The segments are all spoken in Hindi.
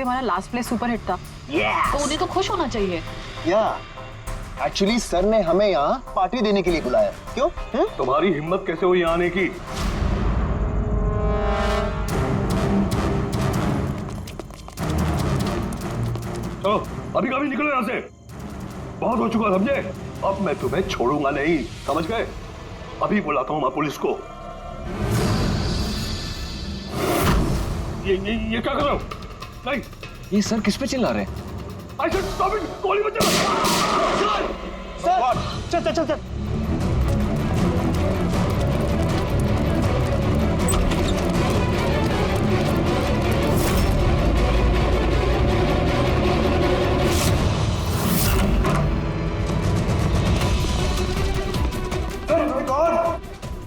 हमारा लास्ट प्ले सुपर हिट था। तो उन्हें तो खुश होना चाहिए। एक्चुअली सर ने हमें यहाँ पार्टी देने के लिए बुलाया। क्यों? तुम्हारी हिम्मत कैसे हुई यहाँ आने की? चलो अभी कभी निकलो यहाँ से, बहुत हो चुका समझे। अब मैं तुम्हें छोड़ूंगा नहीं, समझ गए? अभी बुलाता हूँ मैं पुलिस को। ये क्या कर रहे हो? नहीं, ये सर किस पे चिल्ला रहे हैं? I said stop it! गोली मत चला! चल चल चल चल।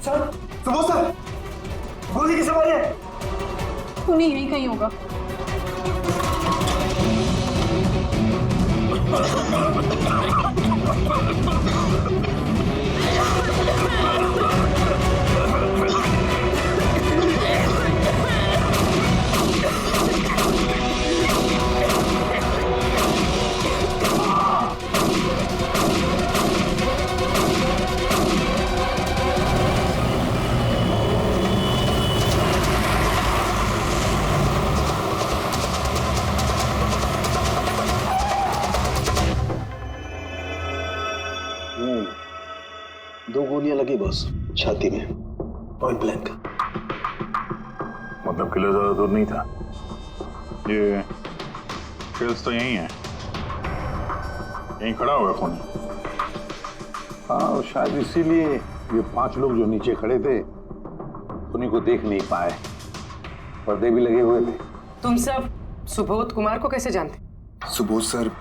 सर, सुबोध सर, गोली किसे मारी है? उन्हें यही कहीं होगा। दो गोलियां लगी बॉस, छाती में, पॉइंट ब्लैंक। मतलब किले ज्यादा दूर नहीं था। ये शेल्स तो यही है, यहीं खड़ा हुआ खून। हाँ, शायद इसीलिए ये 5 लोग जो नीचे खड़े थे उन्हीं को देख नहीं पाए, पर्दे भी लगे हुए थे। तुम सब सुबोध कुमार को कैसे जानते? सुबोध सर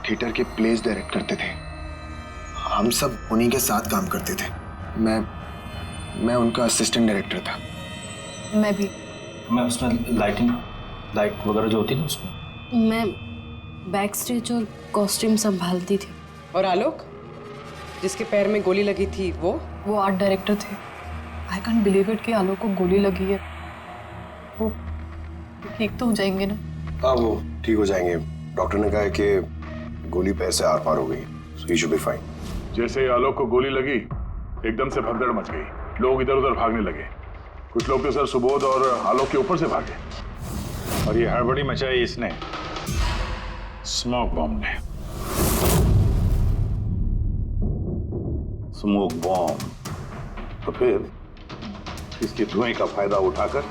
थिएटर के प्लेस डायरेक्ट करते थे, हम सब उन्हीं के साथ काम करते थे। मैं उनका असिस्टेंट डायरेक्टर था। मैं भी। मैं उसमें लाइट वगैरह जो होती है ना उसमें। मैं बैक स्टेज और कॉस्ट्यूम संभालती थी। और आलोक, जिसके पैर में गोली लगी थी, वो आर्ट डायरेक्टर थे। आई कांट बिलीव इट कि आलोक को गोली लगी है। वो ठीक तो हो जाएंगे ना? हाँ, वो ठीक हो जाएंगे। डॉक्टर ने कहा है कि गोली पैर से आर पार हो गई, सो ही शुड बी फाइन। जैसे आलोक को गोली लगी, एकदम से भगदड़ मच गई, लोग इधर उधर भागने लगे। कुछ लोग तो सर सुबोध और आलोक के ऊपर से भागे, और ये हड़बड़ी मचाई इसने, स्मोक बॉम्ब ने। स्मोक बॉम्ब, तो फिर इसके धुएं का फायदा उठाकर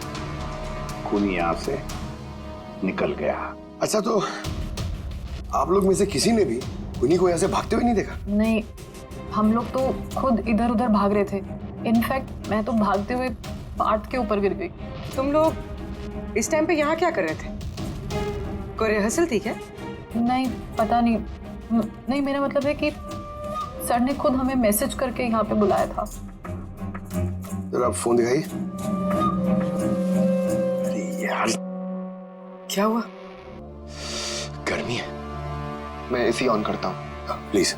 खूनी यहां से निकल गया। अच्छा, तो आप लोग में से किसी ने भी उन्हीं को यहाँ से भागते हुए नहीं देखा? नहीं, हम लोग तो खुद इधर उधर भाग रहे थे। इनफैक्ट मैं तो भागते हुए पार्ट के ऊपर गिर गई। तुम लोग इस टाइम पे यहाँ क्या कर रहे थे? कोई रिहर्सल थी क्या? नहीं, पता नहीं। नहीं, मेरा मतलब है कि सर ने खुद हमें मैसेज करके यहाँ पे बुलाया था। जरा आप फोन दिखाइए। अरे यार, क्या हुआ? गर्मी है, मैं एसी ऑन करता हूँ। प्लीज।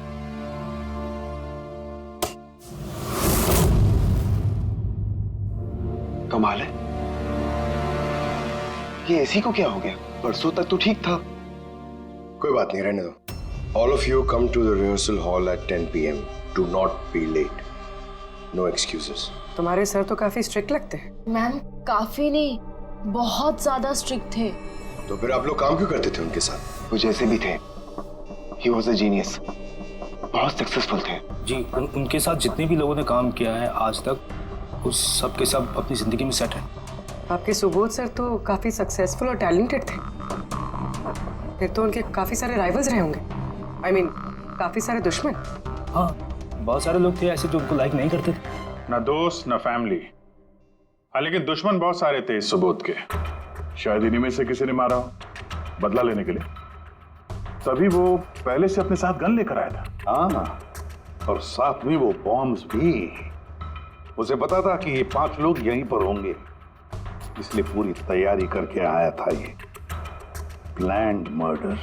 कमाल है, ये एसी को क्या हो गया? परसों तक तो ठीक था। कोई बात नहीं, रहने दो। All of you come to the rehearsal hall at 10 PM। Do not be late, no excuses. तुम्हारे सर तो काफी स्ट्रिक्ट लगते हैं। मैम, काफी नहीं, बहुत ज्यादा स्ट्रिक्ट थे। तो फिर आप लोग काम क्यों करते थे उनके साथ? वो जैसे भी थे, ही वॉज अ जीनियस, बहुत सक्सेसफुल थे। जी, उनके साथ जितने भी लोगों ने काम किया है आज तक, उस सब के सब अपनी जिंदगी में सेट है। आपके सुबोध सर तो काफी सक्सेसफुल और टैलेंटेड थे। फिर तो उनके काफी सारे राइवल्स रहे होंगे। I mean, काफी सारे दुश्मन। हाँ, बहुत सारे लोग थे ऐसे जो उनको लाइक नहीं करते थे। ना दोस्त ना फैमिली, हाँ, लेकिन दुश्मन बहुत सारे थे इस सुबोध के। शायद इन्हीं में से किसी ने मारा हो, बदला लेने के लिए। तभी वो पहले से अपने साथ गन लेकर आया था। हाँ, और साथ में वो बॉम्ब्स भी। उसे पता था कि ये 5 लोग यहीं पर होंगे, इसलिए पूरी तैयारी करके आया था। ये प्लान्ड मर्डर।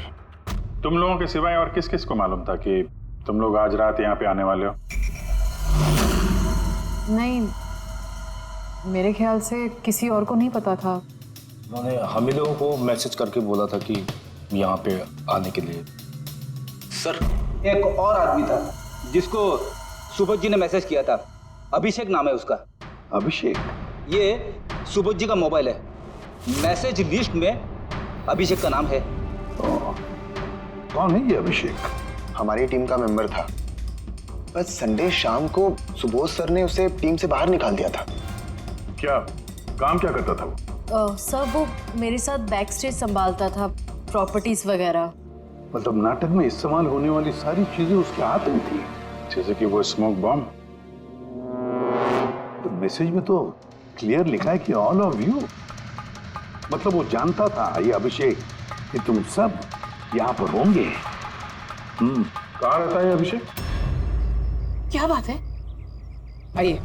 तुम लोगों के सिवाय और किस किस को मालूम था कि तुम लोग आज रात यहाँ पे आने वाले हो? नहीं, मेरे ख्याल से किसी और को नहीं पता था। उन्होंने हम ही लोगों को मैसेज करके बोला था कि यहाँ पे आने के लिए। सर एक और आदमी था जिसको सुबोध जी ने मैसेज किया था, अभिषेक नाम है उसका। अभिषेक? ये सुबोध जी का मोबाइल है, मैसेज लिस्ट में अभिषेक का नाम है। कौन है ये अभिषेक? हमारी टीम का मेंबर था, बस संडे शाम को सुबोध सर ने उसे टीम से बाहर निकाल दिया था। क्या काम क्या करता था वो? सर वो मेरे साथ बैक स्टेज संभालता था, प्रॉपर्टीज वगैरह। मतलब नाटक में इस्तेमाल होने वाली सारी चीजें उसके हाथ में थी, जैसे कि वो स्मोक बॉम्ब। तो मैसेज में तो क्लियर लिखा है कि ऑल ऑफ यू। मतलब वो जानता था ये अभिषेक कि तुम सब यहाँ पर होंगे। कहाँ रहता है अभिषेक? क्या बात है? आइए,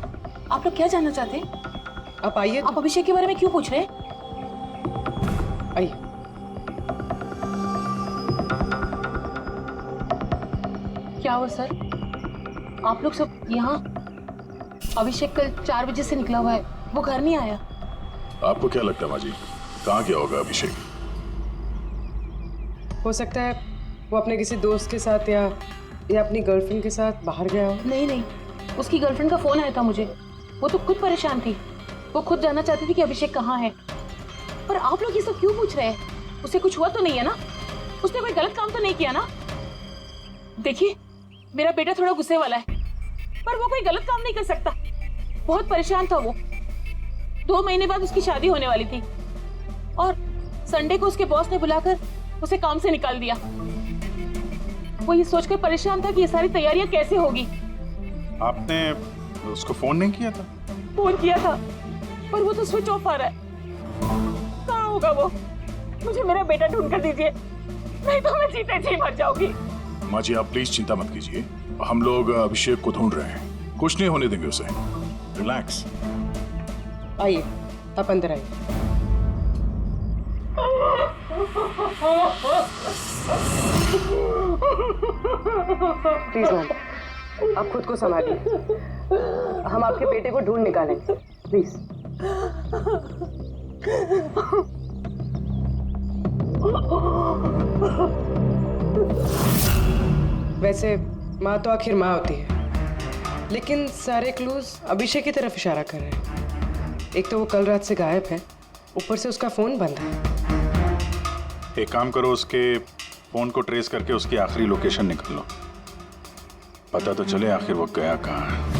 आप लोग क्या जानना चाहते हैं? आप आइए। आप अभिषेक के बारे में क्यों पूछ रहे हैं? आइए। क्या हुआ सर? आप लोग सब यहाँ? अभिषेक कल 4 बजे से निकला हुआ है, वो घर नहीं आया। आपको क्या लगता है माँ जी, कहाँ गया होगा अभिषेक? हो सकता है वो अपने किसी दोस्त के साथ या अपनी गर्लफ्रेंड के साथ बाहर गया हो। नहीं, उसकी गर्लफ्रेंड का फोन आया था मुझे। वो तो खुद परेशान थी, वो खुद जानना चाहती थी कि अभिषेक कहाँ है। पर आप लोग ये सब क्यों पूछ रहे हैं? उसे कुछ हुआ तो नहीं है ना? उसने कोई गलत काम तो नहीं किया ना? देखिए, मेरा बेटा थोड़ा गुस्से वाला है, पर वो कोई गलत काम नहीं कर सकता। बहुत परेशान था वो। 2 महीने बाद उसकी शादी होने वाली थी और संडे को उसके बॉस ने बुलाकर उसे काम से निकाल दिया। वो ये सोचकर परेशान था कि ये सारी तैयारियां कैसे होगी। आपने उसको फोन नहीं किया था? फोन किया था, पर वो तो स्विच ऑफ आ रहा है। कहाँ होगा वो? मुझे मेरा बेटा ढूंढ कर दीजिए, नहीं तो मैं जीते जी मर जाऊंगी। माँ जी, आप प्लीज चिंता मत कीजिए, हम लोग अभिषेक को ढूंढ रहे हैं, कुछ नहीं होने देंगे उसे। रिलैक्स। आइए, आप अंदर आइए। प्लीज मैम, आप खुद को संभालिए, हम आपके बेटे को ढूंढ निकालेंगे। प्लीज। वैसे माँ तो आखिर माँ होती है, लेकिन सारे क्लूज अभिषेक की तरफ इशारा कर रहे हैं। एक तो वो कल रात से गायब है, ऊपर से उसका फोन बंद है। एक काम करो, उसके फोन को ट्रेस करके उसकी आखिरी लोकेशन निकाल लो, पता तो चले आखिर वो गया कहाँ है।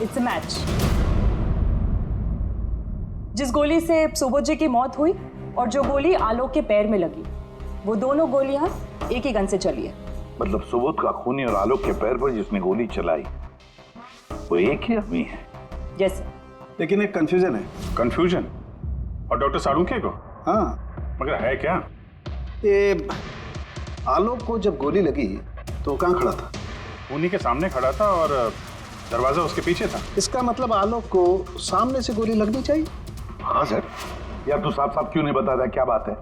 It's a match. जिस गोली से सुबोध जी की मौत हुई और जो गोली आलोक के पैर में लगी, वो दोनों गोलियां एक ही गन से चली है। मतलब सुबोध का खूनी और आलोक के पैर पर जिसने गोली चलाई वो एक ही आदमी है। यस। लेकिन एक कंफ्यूजन है। कंफ्यूजन? और डॉक्टर साळुंखे को? हाँ, मगर है क्या? ये आलोक को जब गोली लगी तो कहाँ खड़ा था? खूनी के सामने खड़ा था और दरवाजा उसके पीछे था। इसका मतलब आलोक को सामने से गोली लगनी चाहिए। हाँ सर। यार तू साफ साफ क्यों नहीं बता रहा, क्या बात है?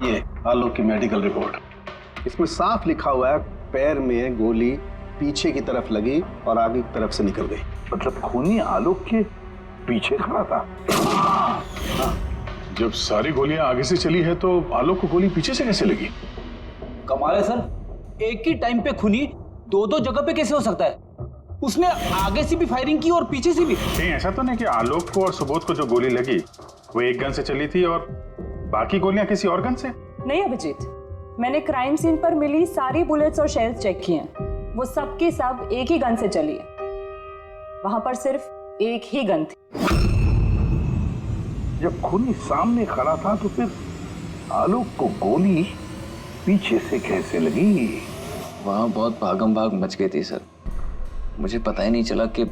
ये आलोक की मेडिकल रिपोर्ट, इसमें साफ लिखा हुआ है पैर में गोली पीछे की तरफ लगी और आगे की तरफ से निकल गई। मतलब खूनी आलोक के पीछे खड़ा था। हाँ। जब सारी गोलियां आगे से चली है तो आलोक को गोली पीछे से कैसे लगी? कमाल है सर, एक ही टाइम पे खूनी 2 जगह पे कैसे हो सकता है? उसने आगे से भी फायरिंग की और पीछे से भी। नहीं, ऐसा तो नहीं कि आलोक को और सुबोध को जो गोली लगी वो एक गन से चली थी और बाकी गोलियां किसी और गन से? नहीं अभिजीत, मैंने क्राइम सीन पर मिली सारी बुलेट्स और शेल्स चेक किए हैं, वो सब की सब एक ही गन से चली है। वहां पर सिर्फ एक ही गन थी। जब खूनी सामने खड़ा था तो फिर आलोक को गोली पीछे से कैसे लगी? वहां बहुत भागम भाग मच गई थी सर, मुझे पता ही नहीं चला कि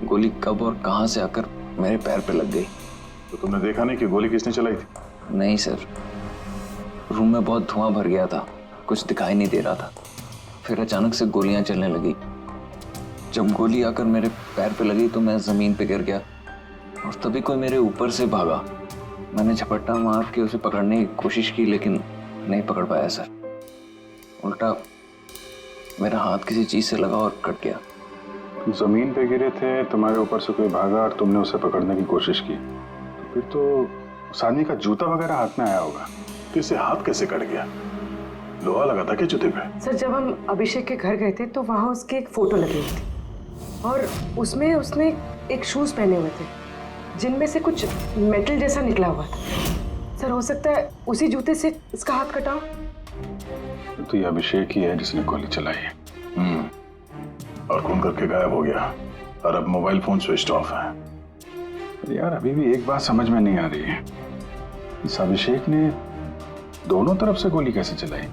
गोली कब और कहां से आकर मेरे पैर पे लग गई। तो तुमने देखा नहीं कि गोली किसने चलाई थी? नहीं सर, रूम में बहुत धुआं भर गया था, कुछ दिखाई नहीं दे रहा था। फिर अचानक से गोलियां चलने लगी। जब गोली आकर मेरे पैर पे लगी तो मैं जमीन पे गिर गया और तभी कोई मेरे ऊपर से भागा। मैंने झपट्टा मार के उसे पकड़ने की कोशिश की लेकिन नहीं पकड़ पाया सर। उल्टा मेरा हाथ किसी चीज से लगा और कट गया। तुम जमीन पे गिरे थे, तुम्हारे ऊपर से कोई भागा और तुमने उसे पकड़ने की कोशिश की, तो फिर तो उस आदमी का जूता वगैरह हाथ में आया होगा। तो इसे हाथ कैसे कट गया? लोहा लगा था क्या जूते पे? सर जब हम अभिषेक के घर गए थे तो वहाँ उसकी एक फोटो लगी हुई थी और उसमें उसने एक शूज पहने हुए थे जिनमें से कुछ मेटल जैसा निकला हुआ था। सर हो सकता है उसी जूते से इसका हाथ कटा। तो ये अभिषेक ही है जिसने गोली चलाई है। और खून करके गायब हो गया और अब मोबाइल फोन स्विच ऑफ है। पर यार अभी भी एक बात समझ में नहीं आ रही है, इस अभिषेक ने दोनों तरफ से गोली कैसे चलाई,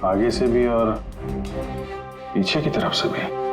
आगे से भी और पीछे की तरफ से भी।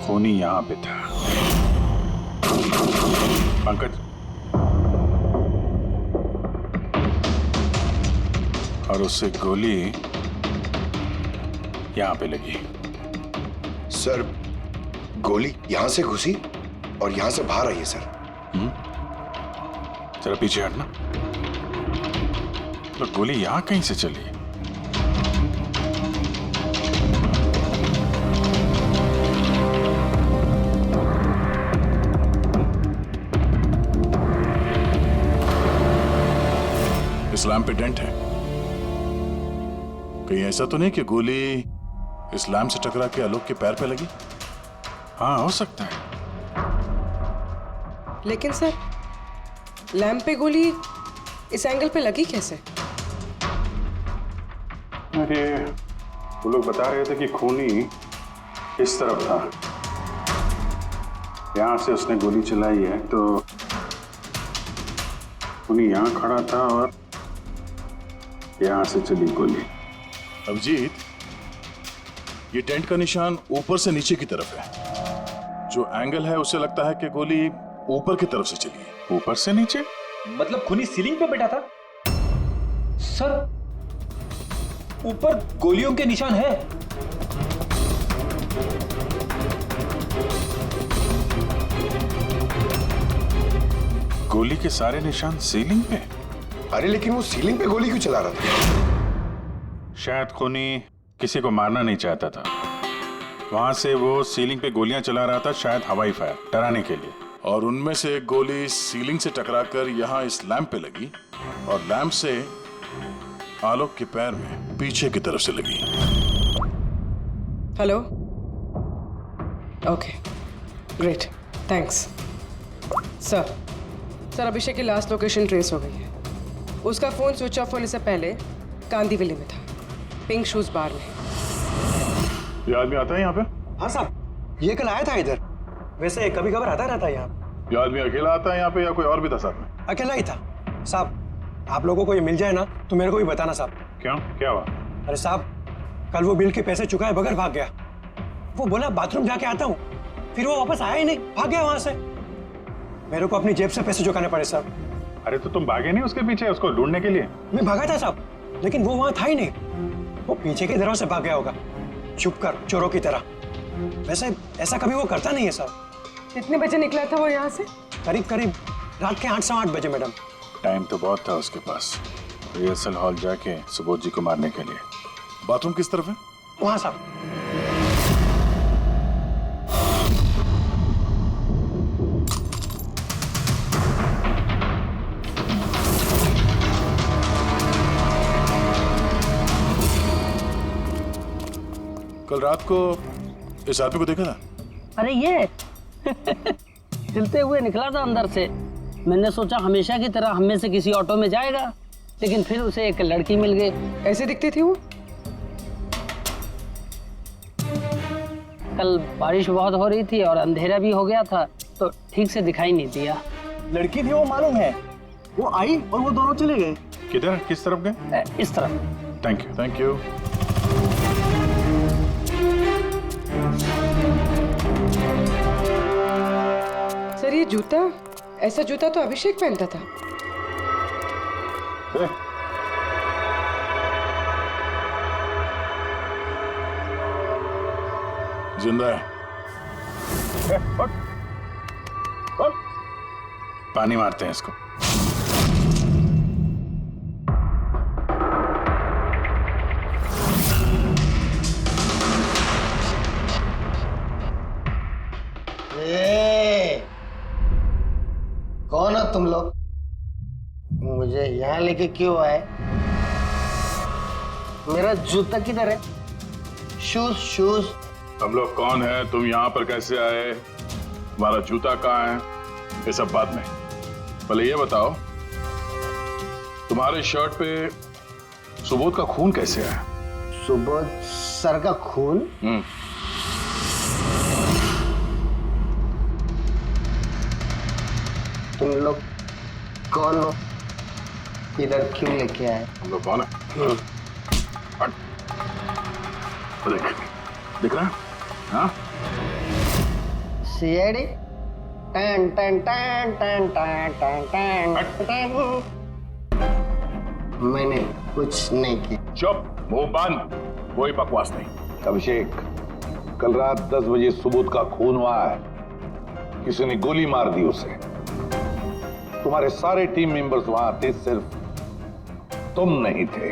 खूनी यहां पे था। पंकज, और उससे गोली यहां पे लगी। सर गोली यहां से घुसी और यहां से बाहर आई है सर। जरा पीछे हटना। तो गोली यहां कहीं से चली? इस लैम्प पे डेंट है, कहीं ऐसा तो नहीं कि गोली इस लैम्प से टकरा के आलोक के पैर पे लगी? हाँ हो सकता है। लेकिन सर लैंप पे गोली इस एंगल पे लगी कैसे? अरे वो लोग बता रहे थे कि खूनी इस तरफ था, यहां से उसने गोली चलाई है, तो खूनी यहां खड़ा था और यहां से चली गोली। अभिजीत, ये टेंट का निशान ऊपर से नीचे की तरफ है। जो एंगल है उससे लगता है कि गोली ऊपर की तरफ से चली है। ऊपर से नीचे मतलब खूनी सीलिंग पे बैठा था? सर ऊपर गोलियों के निशान है। गोली के सारे निशान सीलिंग पे? अरे लेकिन वो सीलिंग पे गोली क्यों चला रहा था? शायद खूनी किसी को मारना नहीं चाहता था, वहां से वो सीलिंग पे गोलियां चला रहा था, शायद हवाई फायर डराने के लिए। और उनमें से एक गोली सीलिंग से टकराकर यहाँ इस लैंप पे लगी और लैंप से आलोक के पैर में पीछे की तरफ से लगी। Hello, okay great, thanks. Sir Abhishek की लास्ट लोकेशन ट्रेस हो गई है। उसका फोन स्विच ऑफ होने से पहले कांदीवली में था, पिंक शूज बार में। ये आदमी आता है यहाँ पे? हाँ साहब, ये कल आया था इधर। वैसे कभी कभार आता रहता है यहाँ। ये आदमी अकेला आता है यहाँ पे या कोई और भी था साथ में? अकेला ही था साहब। आप लोगों को ये मिल जाए ना तो मेरे को भी बताना साहब। क्यों, क्या हुआ? अरे साहब, कल वो बिल के पैसे चुकाए बगैर भाग गया। वो बोला बाथरूम जाके आता हूँ, फिर वो वापस आया ही नहीं, भाग गया वहां से। मेरे को अपनी जेब से पैसे चुकाने पड़े साहब। अरे तो तुम भागे नहीं उसके पीछे उसको ढूंढने के लिए? मैं भागा था साहब, लेकिन वो वहां था ही नहीं। वो पीछे की तरफ से भाग गया होगा, छुप कर चोरों की तरह। वैसे ऐसा कभी वो करता नहीं है साहब। कितने बजे निकला था वो यहाँ से? करीब रात के 8 सवा 8 बजे मैडम। टाइम तो बहुत था उसके पास, रिहर्सल हॉल जाके सुबोध जी को मारने के लिए। बाथरूम किस तरफ है? वहां साहब। कल रात को इस आदमी को देखा था? अरे ये हिलते हुए निकला था अंदर से। मैंने सोचा हमेशा की तरह हम में से किसी ऑटो में जाएगा, लेकिन फिर उसे एक लड़की मिल गई। ऐसे दिखती थी वो? कल बारिश बहुत हो रही थी और अंधेरा भी हो गया था, तो ठीक से दिखाई नहीं दिया। लड़की थी वो मालूम है, वो आई और वो दोनों चले गए। किधर, किस तरफ गए? इस तरफ। Thank you, thank you. Sir ये जूता, ऐसा जूता तो अभिषेक पहनता था। जिंदा है। पानी मारते हैं इसको। कौन हो तुम लोग? मुझे यहाँ लेके क्यों आए? मेरा जूता किधर है? Shoes shoes. हम लोग कौन है, तुम यहाँ पर कैसे आए, हमारा जूता कहाँ है, ये सब बात में। पहले ये बताओ, तुम्हारे शर्ट पे सुबोध का खून कैसे आया? सुबोध सर का खून? तुम लोग कौन हो? इधर क्यों लेके आए? हम लोग कौन है? देख, दिख रहा है? हाँ? सीआईडी? टन टन टन टन टन टन टन टन। मैंने कुछ नहीं किया। चुप, मुंह बंद, कोई बकवास नहीं। अभिषेक, कल रात 10 बजे सुबोध का खून हुआ है। किसी ने गोली मार दी उसे। तुम्हारे सारे टीम मेंबर्स वहां थे, सिर्फ तुम नहीं थे।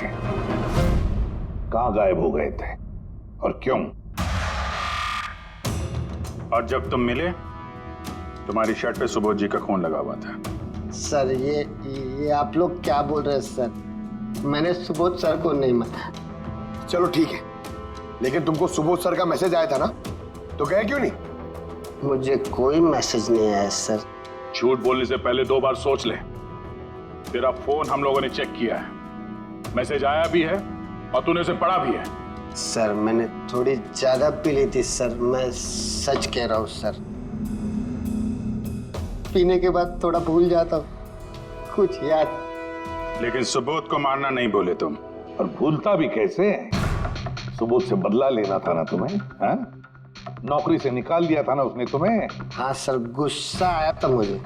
कहां गायब हो गए थे और क्यों? और जब तुम मिले, तुम्हारी शर्ट पे सुबोध जी का खून लगा हुआ था। सर ये आप लोग क्या बोल रहे हैं सर? मैंने सुबोध सर को नहीं मारा। चलो ठीक है, लेकिन तुमको सुबोध सर का मैसेज आया था ना, तो गए क्यों नहीं? मुझे कोई मैसेज नहीं आया सर। झूठ बोलने से पहले 2 बार सोच ले। तेरा फोन हम लोगों ने चेक किया है, मैसेज आया भी है और तूने उसे पढ़ा भी है। सर मैंने थोड़ी ज्यादा पी ली थी सर, मैं सच कह रहा हूँ सर। पीने के बाद थोड़ा भूल जाता हूँ, कुछ याद। लेकिन सुबोध को मारना नहीं बोले तुम। और भूलता भी कैसे? सुबोध से बदला लेना था ना तुम्हें, हाँ? नौकरी से निकाल दिया था ना उसने तुम्हें। हाँ सर, गुस्सा आया था मुझे।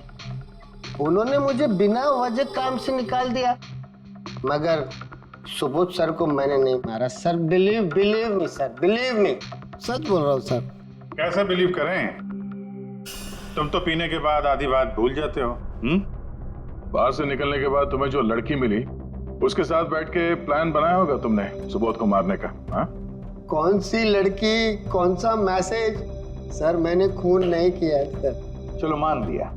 उन्होंने मुझे बिना वजह काम से निकाल दिया, मगर सुबोध सर को मैंने नहीं मारा sir. Believe me sir, believe me, सच बोल रहा हूँ सर। कैसे बिलीव करें? तुम तो पीने के बाद आधी बात भूल जाते हो। बाहर से निकलने के बाद तुम्हें जो लड़की मिली, उसके साथ बैठ के प्लान बनाया होगा तुमने सुबोध को मारने का। हाँ? कौन सी लड़की, कौन सा मैसेज? सर मैंने खून नहीं किया सर। चलो मान लिया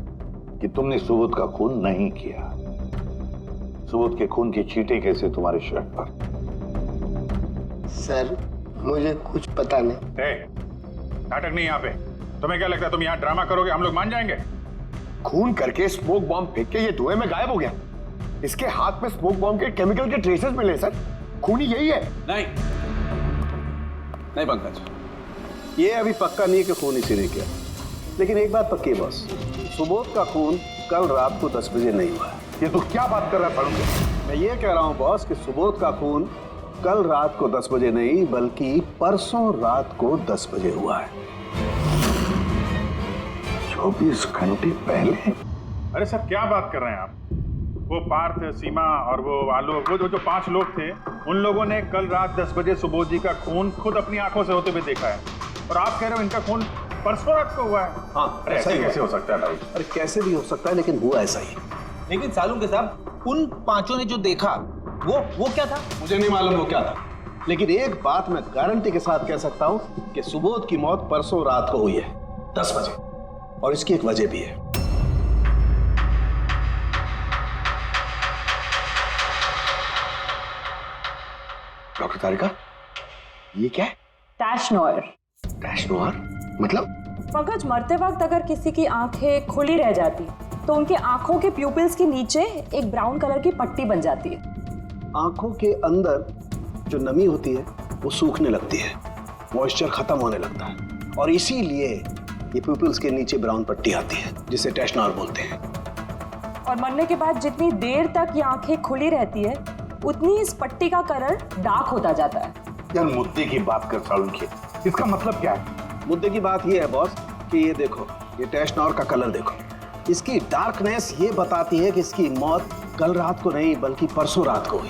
कि तुमने सुबोध का खून नहीं किया। सुबोध के खून की छींटे कैसे तुम्हारे शर्ट पर? सर मुझे कुछ पता नहीं। नाटक नहीं यहाँ पे। तुम्हें क्या लगता है तुम यहाँ ड्रामा करोगे, हम लोग मान जाएंगे? खून करके स्मोक बॉम्ब फेंक के ये धुएं में गायब हो गया। इसके हाथ में स्मोक बॉम्ब के केमिकल के ट्रेसेस मिले सर। खूनी यही है। नहीं पंकज, ये अभी पक्का नहीं है कि खून इसी ने किया, लेकिन एक बात पक्की है बॉस, सुबोध का खून कल रात को 10 बजे नहीं हुआ। ये तो क्या बात कर रहा है फारूक? मैं ये कह रहा हूँ बॉस कि सुबोध का खून कल रात को 10 बजे नहीं, बल्कि परसों रात को 10 बजे हुआ है। 24 घंटे पहले? अरे सर क्या बात कर रहे हैं आप? वो पार्थ, सीमा और वो आलोक, वो जो 5 लोग थे, उन लोगों ने कल रात 10 बजे सुबोध जी का खून खुद अपनी आंखों से होते हुए देखा है, और आप कह रहे हो इनका खून परसों रात को हुआ है? हाँ, अरे ऐसे कैसे हो सकता है भाई? अरे कैसे भी हो सकता है, लेकिन हुआ ऐसा ही। लेकिन सालुंके साहब, उन 5 ने जो देखा वो क्या था? मुझे नहीं मालूम वो क्या था, लेकिन एक बात मैं गारंटी के साथ कह सकता हूँ कि सुबोध की मौत परसों रात को हुई है 10 बजे, और इसकी एक वजह भी है। डॉक्टर तारिका, ये क्या है? टैश नोयर। टैश नोयर मतलब? पंकज, मरते वक्त अगर किसी की आंखें खुली रह जाती तो उनके आंखों के प्यूपिल्स के नीचे एक ब्राउन कलर की पट्टी बन जाती है। आंखों के अंदर जो नमी होती है वो सूखने लगती है, मॉइस्चर खत्म होने लगता है, और इसीलिए ये प्यूपिल्स के नीचे ब्राउन पट्टी आती है जिसे टेशनॉर बोलते हैं। और मरने के बाद जितनी देर तक ये आंखें खुली रहती है उतनी इस पट्टी का कलर डार्क होता जाता है। यार मुद्दे की बात कर सालुंखे, इसका मतलब क्या है? मुद्दे की बात ये है बॉस कि ये देखो, ये टेशनॉर का कलर देखो, इसकी डार्कनेस ये बताती है कि इसकी मौत कल रात को नहीं बल्कि परसों रात को हुई।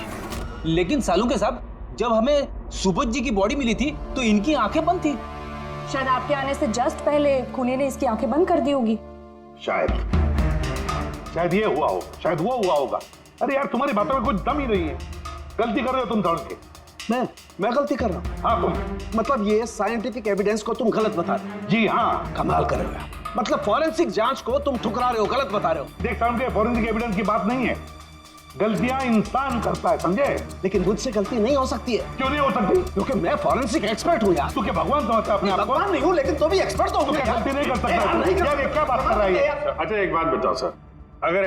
लेकिन सालुंखे साहब, जब हमें सुबोध जी की बॉडी मिली थी तो इनकी आंखें बंद थी। शायद आपके आने से जस्ट पहले खूनी ने इसकी आंखें बंद कर दी होगी। शायद ये हुआ हो, शायद वो हुआ होगा। अरे यार, तुम्हारी बातों में कुछ दम ही नहीं है। गलती कर रहे हो तुम सालुंखे। मैं गलती कर रहा हूँ? हाँ तुम। मतलब ये साइंटिफिक एविडेंस को तुम गलत बता रहे हो? जी हाँ। कमाल कर रहे हो। मतलब फॉरेंसिक जांच को तुम ठुकरा रहे हो, गलत बता रहे हो। देख सालुंखे, फॉरेंसिक एविडेंस की बात नहीं है, गलतियां इंसान करता है, समझे? लेकिन मुझसे गलती नहीं हो सकती है। क्यों नहीं हो सकती? क्योंकि मैं फॉरेंसिक एक्सपर्ट हूँ यार। तू क्या भगवान समझता है अपने आप को? भगवान नहीं हूँ, लेकिन तो भी एक्सपर्ट तो हूँ। क्या गलती नहीं कर सकता? यार ये क्या बात कर रहा है? अच्छा एक बात बताओ सर, अगर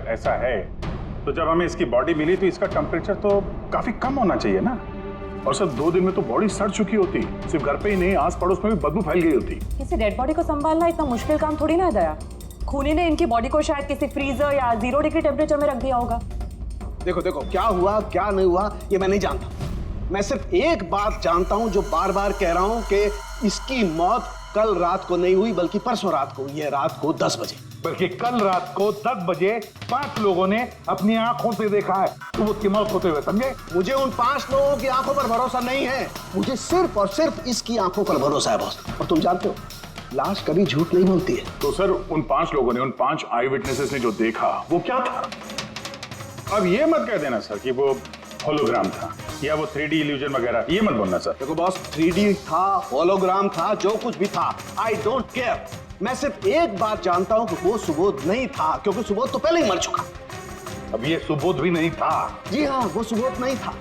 ऐसा है तो जब हमें इसकी बॉडी मिली तो इसका टेम्परेचर तो काफी कम होना चाहिए ना। और सर 2 दिन में तो बॉडी सड़ चुकी होती, सिर्फ घर पे ही नहीं आस पड़ोस में भी बदबू फैल गई होती। किसी डेड बॉडी को संभालना इतना मुश्किल काम थोड़ी ना है दया। खूनी ने इनकी बॉडी को शायद किसी फ्रीजर या 0 डिग्री टेम्परेचर में रख दिया होगा। देखो क्या हुआ क्या नहीं हुआ ये मैं नहीं जानता। मैं सिर्फ एक बात जानता हूं जो बार बार कह रहा हूं कि इसकी मौत कल रात को नहीं हुई बल्कि परसों रात को हुई है, रात को 10 बजे। बल्कि कल रात को 10 बजे 5 लोगों ने अपनी आंखों से देखा है सुबोध की मौत होते हुए, समझे? मुझे उन 5 लोगों की आंखों पर भरोसा नहीं है, मुझे सिर्फ और सिर्फ इसकी आंखों पर भरोसा है बॉस। और तुम जानते हो लाश कभी झूठ नहीं बोलती है। तो सर उन 5 लोगों ने, उन 5 आई विटनेसेस ने जो देखा वो क्या था? अब ये मत कह देना सर कि वो होलोग्राम था या वो 3D इल्यूजन वगैरह, ये मत बोलना सर। देखो बॉस, 3D था, होलोग्राम था, जो कुछ भी था, आई डोंट केयर। मैं सिर्फ एक बात जानता हूं कि वो सुबोध नहीं था, क्योंकि सुबोध तो पहले ही मर चुका। अब ये सुबोध भी नहीं था। जी हाँ, वो सुबोध नहीं था,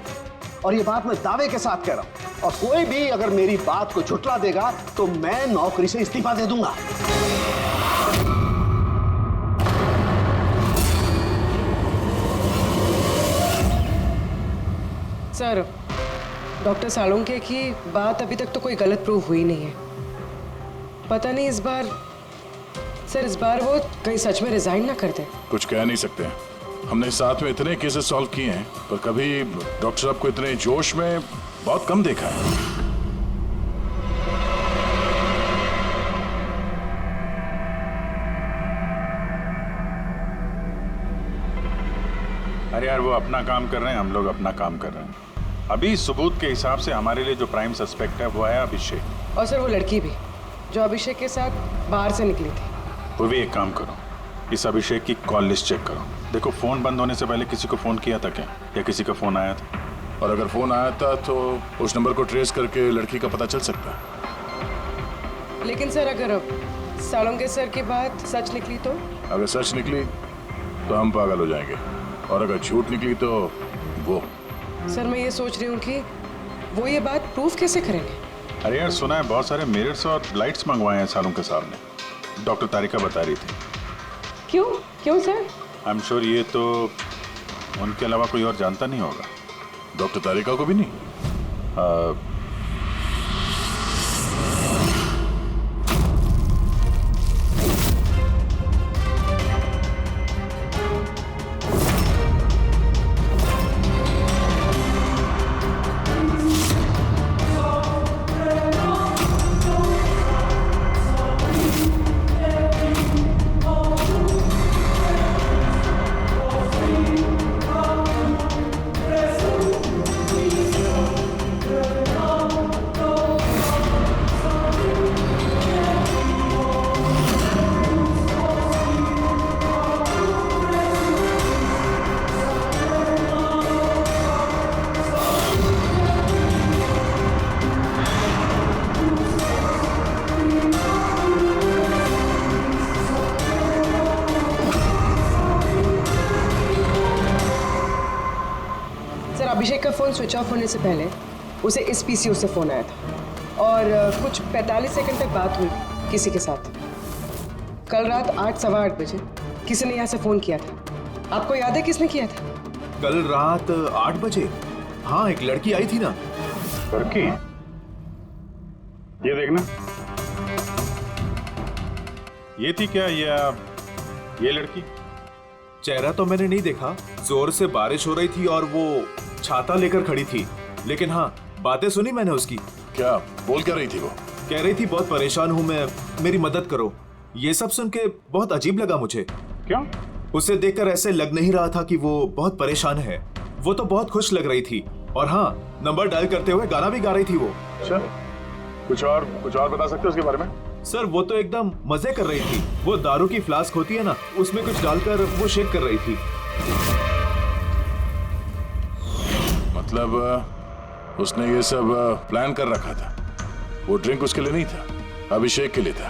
और ये बात मैं दावे के साथ कह रहा हूं। और कोई भी अगर मेरी बात को झुठला देगा तो मैं नौकरी से इस्तीफा दे दूंगा। सर, डॉक्टर सालुंखे की बात अभी तक तो कोई गलत प्रूव हुई नहीं है। पता नहीं इस बार वो कहीं सच में रिजाइन ना कर दे। कुछ कह नहीं सकते, हमने साथ में इतने केसेस सॉल्व किए हैं पर कभी डॉक्टर साहब को इतने जोश में बहुत कम देखा है। अरे यार वो अपना काम कर रहे हैं, हम लोग अपना काम कर रहे हैं। अभी सबूत के हिसाब से हमारे लिए जो प्राइम सस्पेक्ट है वो है अभिषेक। और सर वो लड़की भी जो अभिषेक के साथ बाहर से निकली थी। वो भी एक काम करो, इस अभिषेक की कॉल लिस्ट चेक करो, देखो फोन बंद होने से पहले किसी को फोन किया था क्या, या किसी का फोन आया था? और अगर फोन आया था तो उस नंबर को ट्रेस करके लड़की का पता चल सकता है। लेकिन सर अगर सालुंखे सर की बात सच निकली तो? अगर सच निकली तो हम पागल हो जाएंगे, और अगर झूठ निकली तो वो। सर मैं ये सोच रही हूँ कि वो ये बात प्रूफ कैसे करेंगे? अरे यार सुना है बहुत सारे मिरर्स और लाइट्स मंगवाए हैं सालुंखे साहब ने, डॉक्टर तारिका बता रही थी। क्यों सर? आई एम श्योर ये तो उनके अलावा कोई और जानता नहीं होगा, डॉक्टर तारिका को भी नहीं। अभिषेक का फोन स्विच ऑफ होने से पहले उसे इस पीसीओ से फोन आया था और कुछ 45 सेकंड तक बात हुई थी। किसी के साथ। कल रात 8 सवा 8 बजे किसी ने यहाँ से फोन किया था। आपको याद है किसने किया था? कल रात 8 बजे? हाँ, एक लड़की आई थी ना। लड़की? ये देखना, ये थी क्या या ये लड़की? चेहरा तो मैंने नहीं देखा, जोर से बारिश हो रही थी और वो छाता लेकर खड़ी थी, लेकिन हाँ बातें सुनी मैंने उसकी। क्या बोल क्या रही थी वो? कह रही थी बहुत परेशान हूँ मैं, मेरी मदद करो। ये सब सुन के बहुत अजीब लगा मुझे। क्यों? उसे देखकर ऐसे लग नहीं रहा था कि वो बहुत परेशान है। वो तो बहुत खुश लग रही थी और हाँ, नंबर डायल करते हुए गाना भी गा रही थी वो। अच्छा, कुछ और बता सकते हो उसके बारे में? सर वो तो एकदम मजे कर रही थी। वो दारू की फ्लास्क होती है ना, उसमें कुछ डालकर वो शेक कर रही थी। मतलब उसने ये सब प्लान कर रखा था। वो ड्रिंक उसके लिए नहीं था, अभिषेक के लिए था।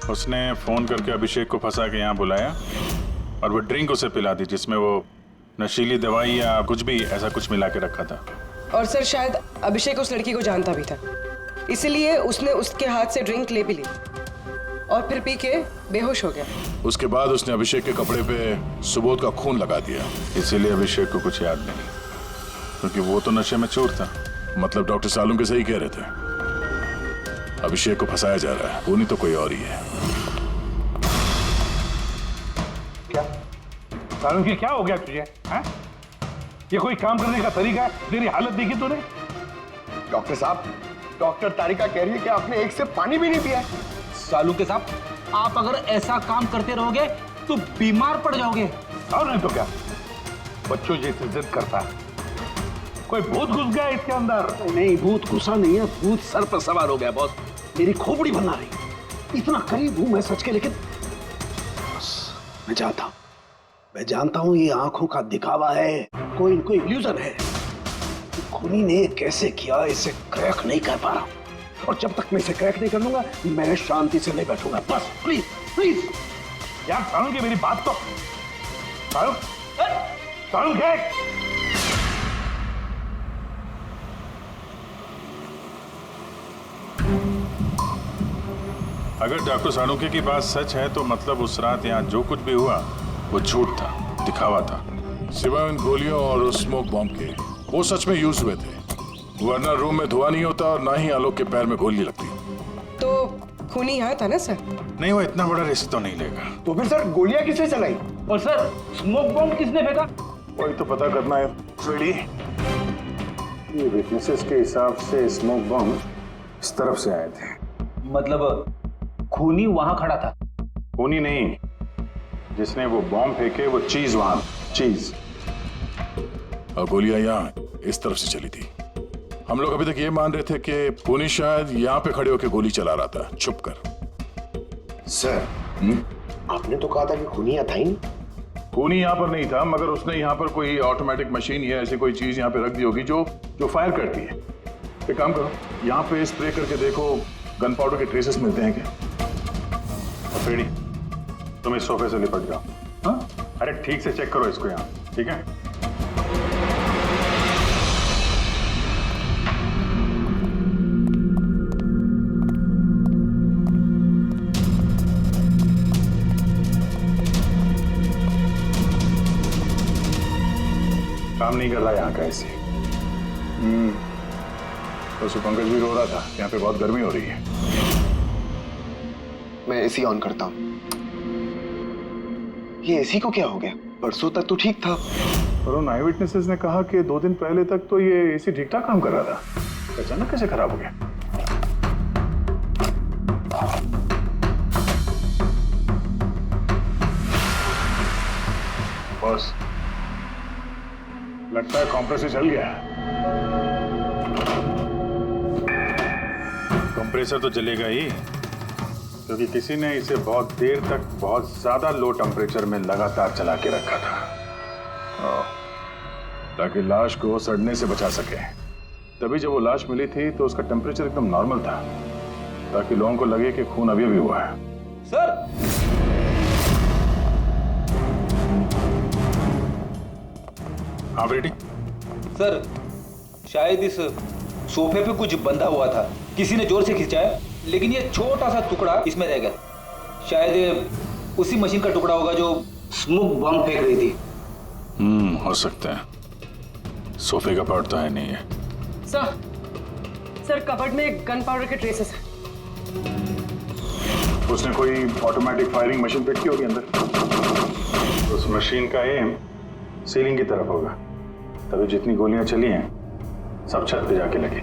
उसने फोन करके अभिषेक को फंसा के यहाँ बुलाया और वो ड्रिंक उसे पिला दी जिसमें वो नशीली दवाई या कुछ भी ऐसा कुछ मिला के रखा था। और सर शायद अभिषेक उस लड़की को जानता भी था, इसीलिए उसने उसके हाथ से ड्रिंक ले भी ली और फिर पी के बेहोश हो गया। उसके बाद उसने अभिषेक के कपड़े पे सुबोध का खून लगा दिया, इसीलिए अभिषेक को कुछ याद नहीं, क्योंकि वो तो नशे में चूर था। मतलब डॉक्टर सालुम के सही कह रहे थे, अभिषेक को फंसाया जा रहा है, वो नहीं तो कोई और ही है। क्या सालुम की क्या हो गया तुझे? हैं? ये कोई काम करने का तरीका है? तेरी हालत देखी तूने? डॉक्टर साहब, डॉक्टर तारिका कह रही है कि आपने एक से पानी भी नहीं पिया। सालू के साहब, आप अगर ऐसा काम करते रहोगे तो बीमार पड़ जाओगे। और नहीं तो क्या, बच्चों जैसे जिद करता है। कोई भूत घुस गया इसके अंदर। नहीं, भूत घुसा नहीं है, भूत सर पर सवार हो गया बॉस। मेरी खोपड़ी बना रही। इतना करीब हूं मैं सच के, लेकिन मैं जानता हूं ये आंखों का दिखावा है, कोई इनको इल्यूजन है। खूनी ने कैसे किया इसे क्रैक नहीं कर पा रहा, और जब तक मैं इसे क्रैक नहीं कर लूंगा मैं शांति से नहीं बैठूंगा। बस प्लीज प्लीज यार सालू की मेरी बात तो सालू अगर डॉक्टर सानुके की बात सच है तो मतलब उस रात यहाँ जो कुछ भी हुआ वो झूठ था, दिखावा था। सिवाय उन गोलियों और उस स्मोक बॉम्ब के, वो सच में यूज हुए थे, वरना रूम में धुआं नहीं होता और ना ही आलोक के पैर में गोली लगती। तो खूनी यहाँ था ना सर? नहीं, वो इतना बड़ा रिस्क तो नहीं लेगा। तो फिर सर गोलियां किसने चलाई? और सर स्मोक बॉम्ब किसने फेंका? वही तो पता करना है। फ्रेडी, ये विटनेसेस के हिसाब से स्मोक बॉम्ब इस तरफ से आए थे। मतलब खूनी वहां खड़ा था? खूनी नहीं, जिसने वो बॉम्ब फेंके वो चीज वहां, चीज, और गोलियां यहाँ इस तरफ से चली थी। हम लोग अभी तक ये मान रहे थे कि खूनी शायद यहाँ पे खड़े होकर गोली चला रहा था छुप कर। सर, आपने तो कहा था कि खूनी यहाँ था ही नहीं। खूनी यहाँ पर नहीं था, मगर उसने यहाँ पर कोई ऑटोमेटिक मशीन या ऐसी कोई चीज यहाँ पे रख दी होगी जो फायर करती है। एक काम करो, यहाँ पे स्प्रे करके देखो गन पाउडर के ट्रेसेस मिलते हैं क्या। और फ्रेडी, तुम इस सोफे से लिपट जाओ। हाँ, अरे ठीक से चेक करो इसको यहाँ, ठीक है? काम नहीं कर रहा यहाँ का ऐसे। तो पंकज भी रो रहा था, यहाँ पे बहुत गर्मी हो रही है। मैं एसी ऑन करता हूँ। ये एसी को क्या हो गया? परसों तक तो ठीक था। और उन आई विटनेसेस ने कहा कि 2 दिन पहले तक तो ये एसी ठीक ठाक काम कर रहा था, अचानक कैसे खराब हो गया? बॉस, लगता है कंप्रेसर चल गया। कंप्रेसर तो चलेगा ही, क्योंकि किसी ने इसे बहुत देर तक बहुत ज्यादा लो टेम्परेचर में लगातार चला के रखा था, ताकि लाश को सड़ने से बचा सके। तभी जब वो लाश मिली थी तो उसका टेम्परेचर एकदम नॉर्मल था, ताकि लोगों को लगे कि खून अभी हुआ है। सर, हाँ बेटी। सर, शायद इस सोफे पे कुछ बंधा हुआ था, किसी ने जोर से खींचा है, लेकिन ये छोटा सा टुकड़ा इसमें रह गया। शायद ये उसी मशीन का टुकड़ा होगा जो स्मोक बम फेंक रही थी। हो सकता है। सोफे का पार्ट तो है नहीं है। सर कबर्ड में गन पाउडर के ट्रेसेस हैं। उसने कोई ऑटोमेटिक फायरिंग मशीन फिट की होगी अंदर। उस मशीन का एम सीलिंग की तरफ होगा, तभी जितनी गोलियां चली हैं सब छत पे जाके लगी।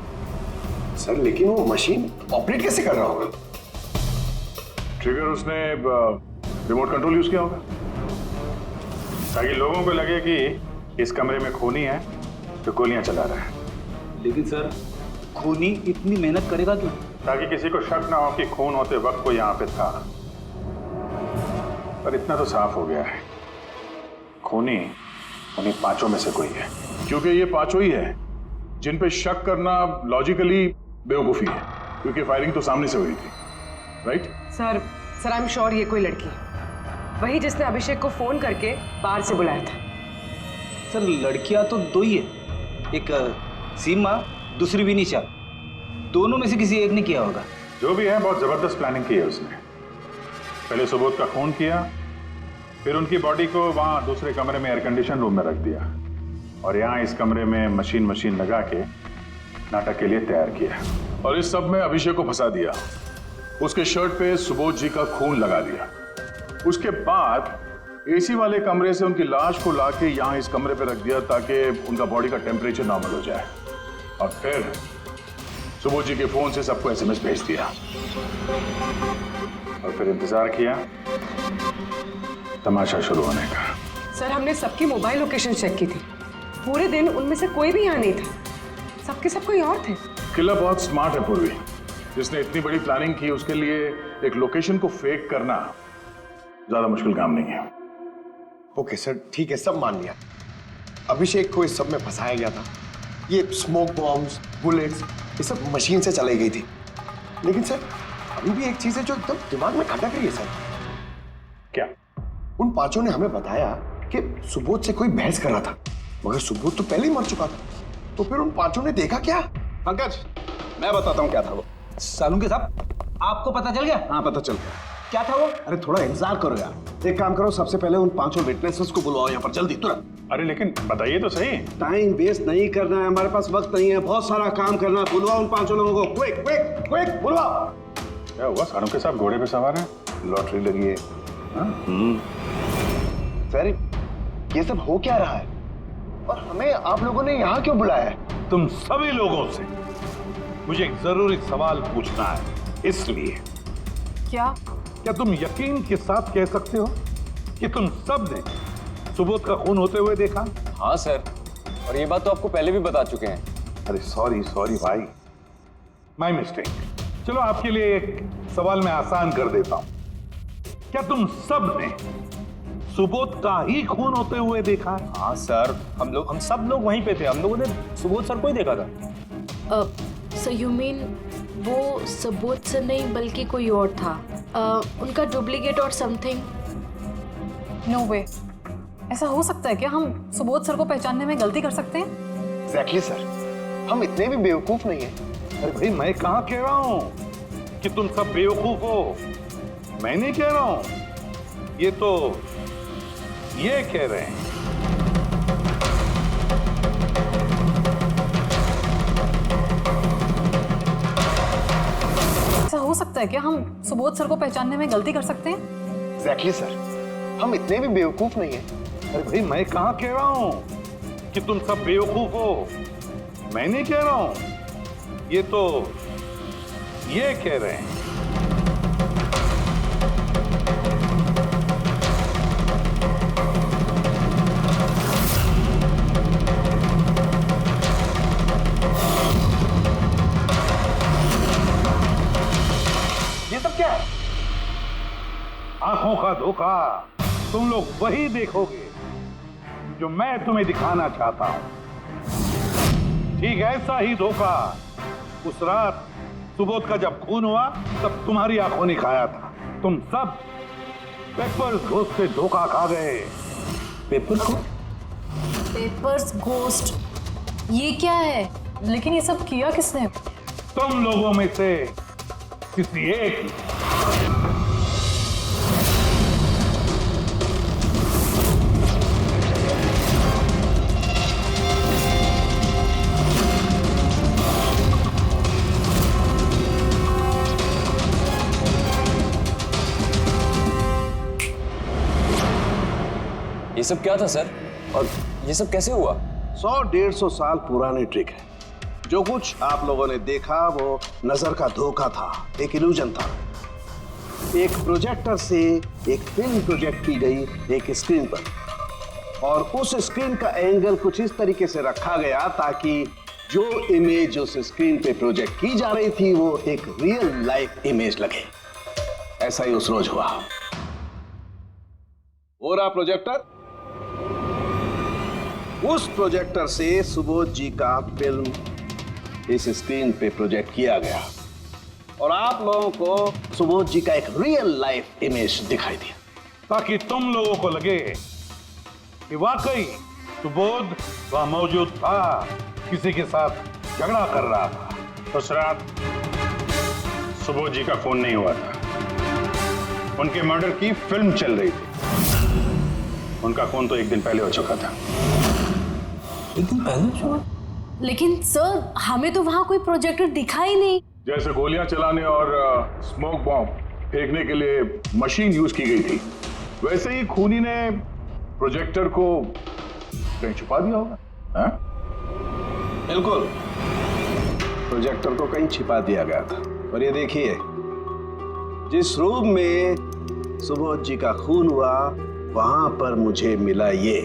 सर लेकिन वो मशीन ऑपरेट कैसे कर रहा होगा? ट्रिगर उसने रिमोट कंट्रोल यूज किया होगा ताकि लोगों को लगे कि इस कमरे में खूनी है तो गोलियां चला रहा है। लेकिन सर खूनी इतनी मेहनत करेगा क्यों? ताकि किसी को शक ना हो कि खून होते वक्त वो यहाँ पे था। पर इतना तो साफ हो गया है, खूनी उन्हीं पांचों में से कोई है, क्योंकि ये पांचों ही है जिन पे शक करना लॉजिकली बेवकूफी है, क्योंकि फायरिंग तो सामने से हुई थी। Right sir I am sure ये कोई लड़की है, वही जिसने अभिषेक को फोन करके बाहर से बुलाया था। सर लड़कियां तो दो ही है, एक सीमा, दूसरी विनीशा। दोनों में से किसी एक ने किया होगा। जो भी है बहुत जबरदस्त प्लानिंग की है उसने। पहले सुबोध का खून किया, फिर उनकी बॉडी को वहां दूसरे कमरे में एयर कंडीशन रूम में रख दिया, और यहाँ इस कमरे में मशीन लगा के नाटक के लिए तैयार किया। और इस सब में अभिषेक को फंसा दिया, उसके शर्ट पे सुबोध जी का खून लगा दिया। उसके बाद एसी वाले कमरे से उनकी लाश को लाके यहाँ इस कमरे पे रख दिया ताकि उनका बॉडी का टेम्परेचर नॉर्मल हो जाए, और फिर सुबोध जी के फोन से सबको एसएमएस भेज दिया, और फिर इंतजार किया तमाशा शुरू होने का। सर हमने सबकी मोबाइल लोकेशन चेक की थी, पूरे दिन उनमें से कोई भी यहाँ नहीं था, सबके सब कोई और थे। किलर बहुत स्मार्ट है पूर्वी, जिसने इतनी बड़ी प्लानिंग की उसके लिए एक लोकेशन को फेक करना ज्यादा मुश्किल काम नहीं है। ओके सर ठीक है, सब मान लिया। अभिषेक को इस सब में फंसाया गया था। ये स्मोक बॉम्ब्स, बुलेट्स, ये सब मशीन से चलाई गई थी। लेकिन सर अभी भी एक चीज है जो एकदम दिमाग में खटक रही है सर। क्या? उन पांचों ने हमें बताया कि सुबोध से कोई बहस कर रहा था, मगर सुबोध तो पहले ही मर चुका था। तो फिर उन पांचों ने देखा क्या? पंकज मैं बताता हूँ क्या था वो। सालुंके साहब आपको पता चल गया? हाँ पता चल गया। क्या था वो? अरे थोड़ा इंतजार करो यार। एक काम करो, सबसे पहले उन पांचों विटनेसेस को बुलाओ यहाँ पर जल्दी, तुरंत। अरे लेकिन बताइए तो सही। टाइम वेस्ट नहीं करना है, हमारे पास वक्त नहीं है, बहुत सारा काम करना है। बुलवाओ उन पांचों लोगों को, क्विक क्विक क्विक बुलवाओ। क्या हुआ? सालुंके साहब घोड़े पे सवार हैं, लॉटरी लगी है। सर ये सब हो क्या रहा है, और हमें आप लोगों ने यहाँ क्यों बुलाया है? तुम सभी लोगों से मुझे एक जरूरी सवाल पूछना है, इसलिए। क्या तुम यकीन के साथ कह सकते हो कि तुम सब ने सुबोध का खून होते हुए देखा? हाँ सर, और ये बात तो आपको पहले भी बता चुके हैं। अरे सॉरी भाई, माय मिस्टेक। चलो आपके लिए एक सवाल मैं आसान कर देता हूं। क्या तुम सब ने सुबोध का ही खून होते हुए देखा है? हाँ सर, हम सब लोग वहीं पे थे। हम लोगों ने सुबोध सर को ही देखा था। सो यू मीन वो सुबोध सर नहीं बल्कि कोई और था, उनका डुप्लीकेट और समथिंग? नो वे, ऐसा हो सकता है क्या? हम सुबोध सर को पहचानने में गलती कर सकते हैं? एग्जैक्टली सर, हम इतने भी बेवकूफ नहीं हैं। अरे भाई मैं कहाँ कह रहा हूं कि तुम सब बेवकूफ हो, मैं नहीं कह रहा हूं, ये तो ये कह रहे हैं। ऐसा हो सकता है क्या? हम सुबोध सर को पहचानने में गलती कर सकते हैं? एग्जैक्टली सर, हम इतने भी बेवकूफ नहीं हैं। अरे भाई मैं कहाँ कह रहा हूं कि तुम सब बेवकूफ हो, मैं नहीं कह रहा हूं, ये तो ये कह रहे हैं। ये सब क्या है? आंखों का धोखा। तुम लोग वही देखोगे जो मैं तुम्हें दिखाना चाहता हूं। ठीक ऐसा ही धोखा उस रात सुबोध का जब खून हुआ तब तुम्हारी आंखों ने खाया था। तुम सब पेपर्स घोस्ट से धोखा खा गए। पेपर्स घोस्ट, ये क्या है? लेकिन ये सब किया किसने? तुम लोगों में से किसी एक की। ये सब क्या था सर, और ये सब कैसे हुआ? 100-150 साल पुरानी ट्रिक है। जो कुछ आप लोगों ने देखा वो नजर का धोखा था, एक इल्यूजन था। एक प्रोजेक्टर से एक फिल्म प्रोजेक्ट की गई एक स्क्रीन पर, और उस स्क्रीन का एंगल कुछ इस तरीके से रखा गया ताकि जो इमेज उस स्क्रीन पे प्रोजेक्ट की जा रही थी वो एक रियल लाइफ इमेज लगे। ऐसा ही उस रोज हुआ। हो रहा प्रोजेक्टर, उस प्रोजेक्टर से सुबोध जी का फिल्म इस स्क्रीन पे प्रोजेक्ट किया गया और आप लोगों को सुबोध जी का एक रियल लाइफ इमेज दिखाई दिया, ताकि तुम लोगों को लगे कि वाकई सुबोध वहां मौजूद था, किसी के साथ झगड़ा कर रहा था। उस रात सुबोध जी का फोन नहीं हुआ था, उनके मर्डर की फिल्म चल रही थी। उनका फोन तो एक दिन पहले हो चुका था। एक दिन पहले? लेकिन सर हमें तो वहां कोई प्रोजेक्टर दिखा ही नहीं। जैसे गोलियां चलाने और स्मोक बॉम्ब फेंकने के लिए मशीन यूज की गई थी, वैसे ही खूनी ने प्रोजेक्टर को कहीं छुपा दिया होगा। हाँ? बिल्कुल, प्रोजेक्टर को कहीं छिपा दिया गया था। और ये देखिए, जिस रूम में सुबोध जी का खून हुआ वहां पर मुझे मिला ये,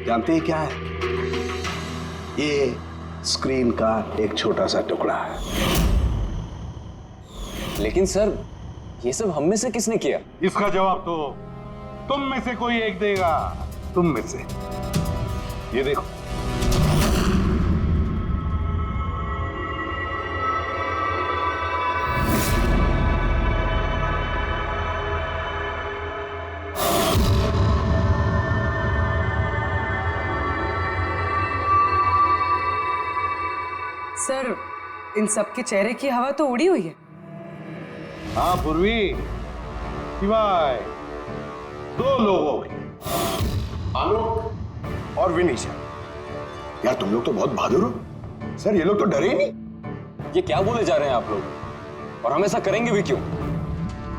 जानते हैं क्या है? ये स्क्रीन का एक छोटा सा टुकड़ा है। लेकिन सर ये सब हम में से किसने किया? इसका जवाब तो तुम में से कोई एक देगा। तुम में से। ये देखो, सर इन सबके चेहरे की हवा तो उड़ी हुई है। हाँ पूर्वी, सिवाय 2 लोगों की, आलोक और विनीशा। यार तुम लोग तो बहुत बहादुर हो। सर ये लोग तो डरे ही नहीं। ये क्या बोले जा रहे हैं आप लोग, और हम ऐसा करेंगे भी क्यों?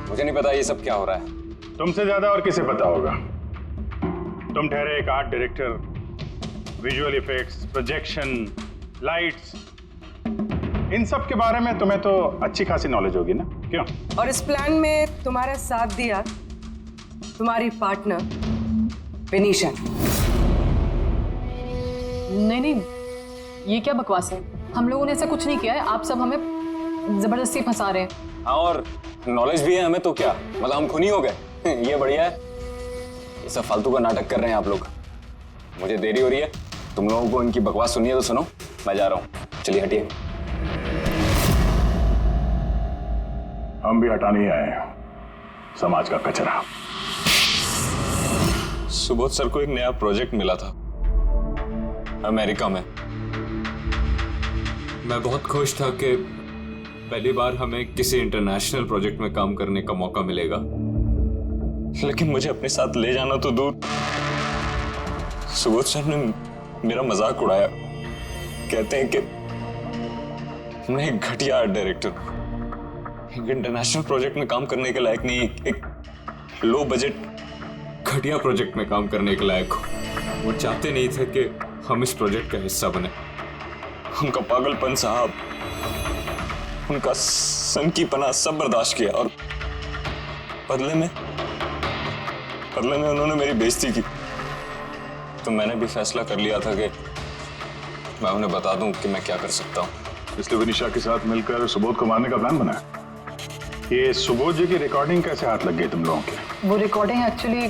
मुझे नहीं पता ये सब क्या हो रहा है। तुमसे ज्यादा और किसे पता होगा? तुम ठहरे एक art director, visual effects, projection, lights, इन सब के बारे में तुम्हें तो अच्छी खासी नॉलेज होगी ना, क्यों? और इस प्लान में तुम्हारा साथ दिया तुम्हारी पार्टनर विनीशा। नहीं नहीं, ये क्या बकवास है? हम लोगों ने ऐसा कुछ नहीं किया है। आप सब हमें जबरदस्ती फंसा रहे हैं। हाँ, और नॉलेज भी है हमें, तो क्या मतलब हम खूनी हो गए? ये बढ़िया है। ये सब फालतू का नाटक कर रहे हैं आप लोग। मुझे देरी हो रही है, तुम लोगों को इनकी बकवास सुनिए तो सुनो, मैं जा रहा हूँ। चलिए हटिए। हम भी हटाने ही आए हैं समाज का कचरा। सुबोध सर को एक नया प्रोजेक्ट मिला था अमेरिका में। मैं बहुत खुश था कि पहली बार हमें किसी इंटरनेशनल प्रोजेक्ट में काम करने का मौका मिलेगा। लेकिन मुझे अपने साथ ले जाना तो दूर, सुबोध सर ने मेरा मजाक उड़ाया। कहते हैं कि मैं एक घटिया आर्ट डायरेक्टर हूं, एक इंटरनेशनल प्रोजेक्ट में काम करने के लायक नहीं, एक लो बजट घटिया प्रोजेक्ट में काम करने के लायक हो। वो चाहते नहीं थे कि हम इस प्रोजेक्ट का हिस्सा बने। उनका पागलपन साहब, उनका सनकीपना सब बर्दाश्त किया, और बदले में उन्होंने मेरी बेइज्जती की। तो मैंने भी फैसला कर लिया था कि मैं उन्हें बता दूं कि मैं क्या कर सकता हूं। इसलिए विनीशा के साथ मिलकर सुबोध को मारने का प्लान बनाया। ये सुबोध जी की रिकॉर्डिंग कैसे हाथ लग गई तुम लोगों के? वो रिकॉर्डिंग एक्चुअली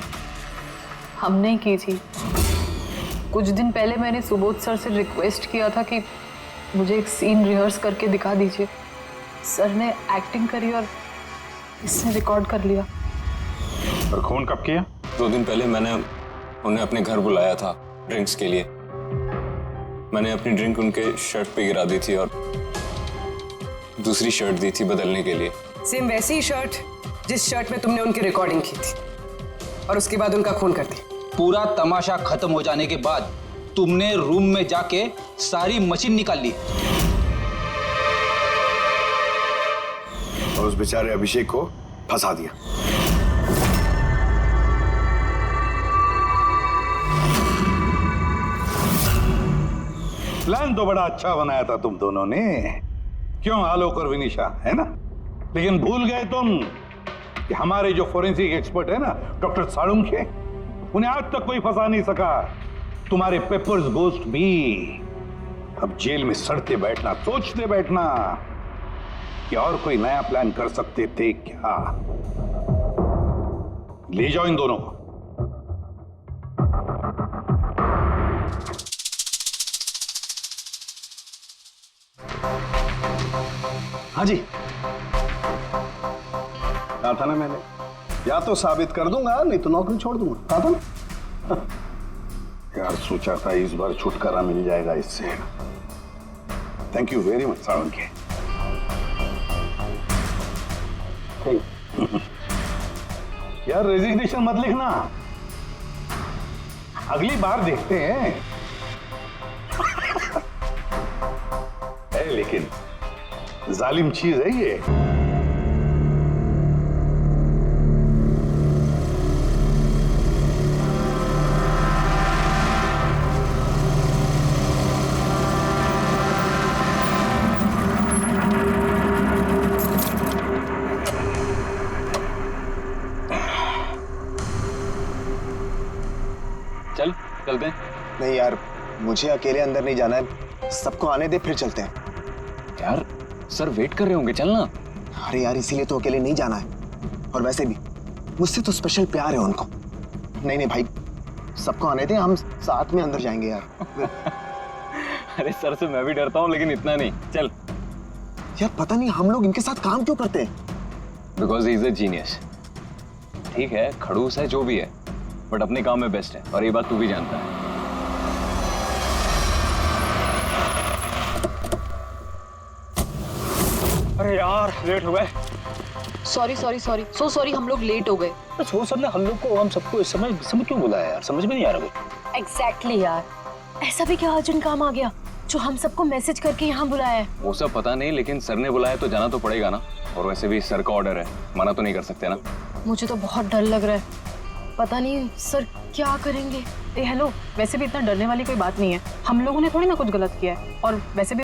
हमने ही की थी। कुछ दिन पहले मैंने सुबोध सर से रिक्वेस्ट किया था कि मुझे एक सीन रिहर्स करके दिखा दीजिए। सर ने एक्टिंग करी और इसने रिकॉर्ड कर लिया। और खून कब किया? 2 दिन पहले मैंने उन्हें अपने घर बुलाया था ड्रिंक्स के लिए। मैंने अपनी ड्रिंक उनके शर्ट पे गिरा दी थी और दूसरी शर्ट दी थी बदलने के लिए। सेम वैसी ही शर्ट जिस शर्ट में तुमने उनकी रिकॉर्डिंग की थी और उसके बाद उनका खून कर दिया। पूरा तमाशा खत्म हो जाने के बाद तुमने रूम में जाके सारी मशीन निकाल ली और उस बेचारे अभिषेक को फंसा दिया। प्लान तो बड़ा अच्छा बनाया था तुम दोनों ने, क्यों आलोक और विनिशा, है ना? लेकिन भूल गए तुम कि हमारे जो फोरेंसिक एक्सपर्ट है ना, डॉक्टर साळुंखे, उन्हें आज तक कोई फंसा नहीं सका। तुम्हारे पेपर्स गोस्ट भी अब जेल में सड़ते बैठना, सोचते बैठना कि और कोई नया प्लान कर सकते थे क्या। ले जाओ इन दोनों को। हाँ जी, कहा था ना मैंने, या तो साबित कर दूंगा नहीं तो नौकरी छोड़ दूंगा, कहा था ना। यार सोचा था इस बार छुटकारा मिल जाएगा इससे। Thank you very much Salunkhe. यार रेजिग्नेशन मत लिखना, अगली बार देखते हैं। है लेकिन जालिम चीज है ये। चलते हैं। नहीं यार, मुझे अकेले अंदर नहीं जाना है, सबको आने दे फिर चलते हैं। यार सर वेट कर रहे होंगे, चलना। अरे यार इसीलिए तो अकेले नहीं जाना है, और वैसे भी मुझसे तो स्पेशल प्यार है उनको। नहीं नहीं भाई, सबको आने दे, हम साथ में अंदर जाएंगे यार। अरे सर से मैं भी डरता हूँ, लेकिन इतना नहीं। चल यार, पता नहीं हम लोग इनके साथ काम क्यों करते हैं। Because he is a genius. ठीक है, खड़ूस है, जो भी है, बट अपने काम में बेस्ट है, और ये बात तू भी जानता है। अरे यार लेट हो गए। Sorry sorry sorry, so sorry, हम लोग लेट हो गए। वो सर ने हम सबको इस समय क्यों बुलाया यार, समझ में नहीं आ रहा कुछ। एग्जैक्टली यार, ऐसा भी क्या अर्जेंट काम आ गया जो हम सबको मैसेज करके यहाँ बुलाया है? वो सब पता नहीं, लेकिन सर ने बुलाया तो जाना तो पड़ेगा ना। और वैसे भी सर का ऑर्डर है, मना तो नहीं कर सकते ना। मुझे तो बहुत डर लग रहा है, पता नहीं सर क्या करेंगे। हेलो, वैसे भी इतना डरने वाली कोई बात नहीं है, हम लोगों ने थोड़ी ना कुछ गलत किया है, और वैसे भी